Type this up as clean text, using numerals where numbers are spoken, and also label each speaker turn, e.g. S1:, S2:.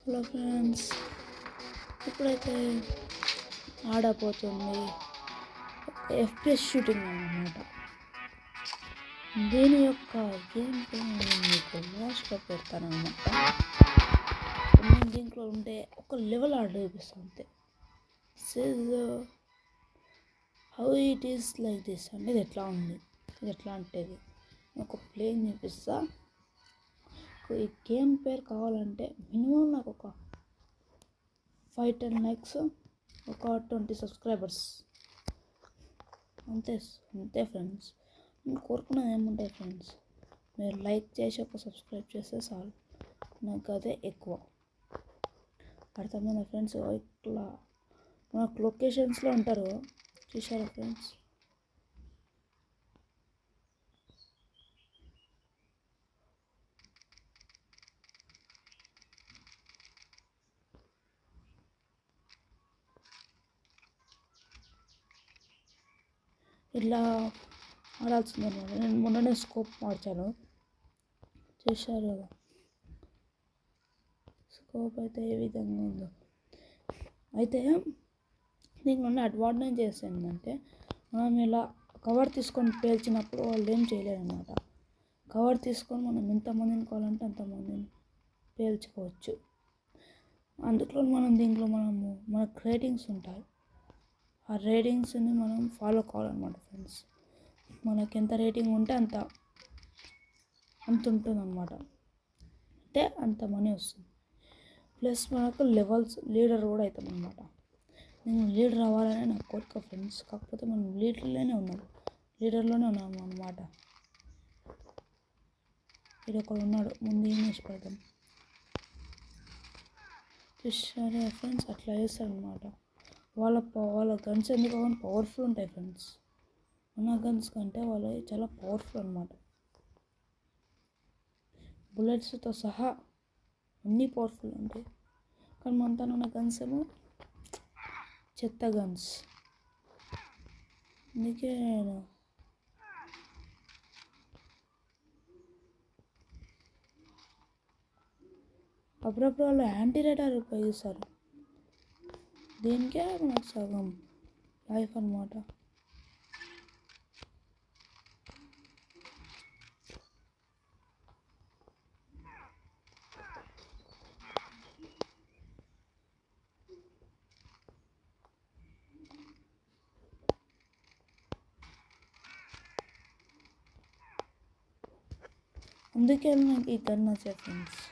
S1: Hello friends, ఇప్పుడైతే ఆడపోతుంది FPS shooting అన్నమాట. దీని యొక్క గేమ్ నేను మీకు లాస్ట్లో పెడతాను అనమాట. నేను దీంట్లో ఉంటే ఒక లెవెల్ ఆర్డర్ చూపిస్తాను అంతే. How it is like this అంటే ఇది ఎట్లా ఉంది, ఇది ఎట్లా అంటే ఒక ప్లేన్ చూపిస్తా. ఈ గేమ్ పేరు కావాలంటే మినిమం నాకు ఒక 5-10 లైక్స్, ఒక 20 సబ్స్క్రైబర్స్ అంతే అంతే ఫ్రెండ్స్. నేను కోరుకున్నది ఏముంటాయి ఫ్రెండ్స్, మీరు లైక్ చేసి ఒక సబ్స్క్రైబ్ చేస్తే చాలు, నాకు అదే ఎక్కువ. అర్థమైందా ఫ్రెండ్స్? ఇట్లా మనకు లొకేషన్స్లో ఉంటారు, చూసారా ఫ్రెండ్స్? ఇట్లా ఆడాల్సిందే అనమాట. నేను మొన్ననే స్కోప్ మార్చాను, చూశారు కదా స్కోప్ అయితే ఏ విధంగా ఉందో. అయితే దీనివల్ల అడ్వాంటేజ్ ఏంటంటే, మనం ఇలా కవర్ తీసుకొని పేల్చినప్పుడు వాళ్ళు ఏం చేయలేరు అనమాట. కవర్ తీసుకొని మనం ఎంతమందిని కావాలంటే అంతమందిని పేల్చుకోవచ్చు. అందులో దీంట్లో మనకు రేటింగ్స్ ఉంటాయి. ఆ రేటింగ్స్ని మనం ఫాలో కావాలన్నమాట ఫ్రెండ్స్. మనకి ఎంత రేటింగ్ ఉంటే అంత ఉంటుంది అన్నమాట, అంటే అంత మనీ వస్తుంది. ప్లస్ మనకు లెవెల్స్ లీడర్ కూడా అవుతాం అన్నమాట. నేను లీడర్ అవ్వాలనే నా కోరిక ఫ్రెండ్స్. కాకపోతే మనం లీడర్లోనే ఉన్నాము అన్నమాట. ఇది ఒకడు ఉన్నాడు, ముందు ఏం వేసి పెడతాం చూసారా ఫ్రెండ్స్? అట్లా చేస్తారనమాట. వాళ్ళ గన్స్ ఎందుకు పవర్ఫుల్ ఉంటాయి ఫ్రెండ్స్. మన గన్స్ కంటే వాళ్ళవి చాలా పవర్ఫుల్ అనమాట. బుల్లెట్స్తో సహా అన్నీ పవర్ఫుల్ ఉంటాయి. కానీ మనతో ఉన్న గన్స్ ఏమో చెత్త గన్స్. అందుకే అప్పుడప్పుడు వాళ్ళు యాంటీ రేడార్ ఉపయోగిస్తారు. దీనికే మనకు సగం లైఫ్ అన్నమాట. అందుకే నాకు ఈ గన్ నచ్చే ఫ్రెండ్స్.